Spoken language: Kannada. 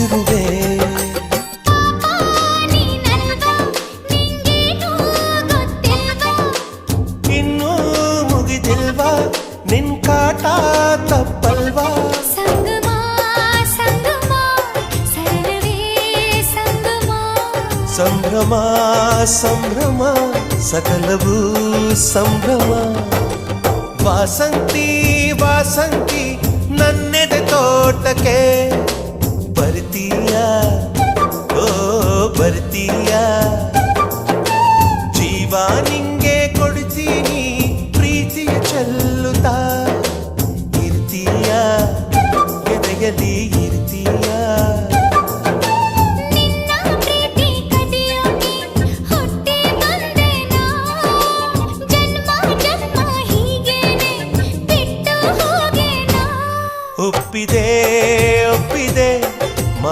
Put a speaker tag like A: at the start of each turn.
A: ಇರುವೆ. ಇನ್ನೂ ಮುಗಿದಿಲ್ವಾ ನಿನ್ ಕಾಟ ತಪ್ಪಲ್ವಾ.
B: ಸಂಗಮ ಸಂಗಮ ಸರಳವೇ ಸಂಗಮ.
A: ಸಂಭ್ರಮ ಸಂಭ್ರಮ ಸಕಲವೂ ಸಂಭ್ರಮ. ವಾಸಂತಿ ವಾಸಂತಿ ನನ್ನೆದೆ ತೋಟಕ್ಕೆ ಬರ್ತೀಯ, ಓ ಬರ್ತೀಯ.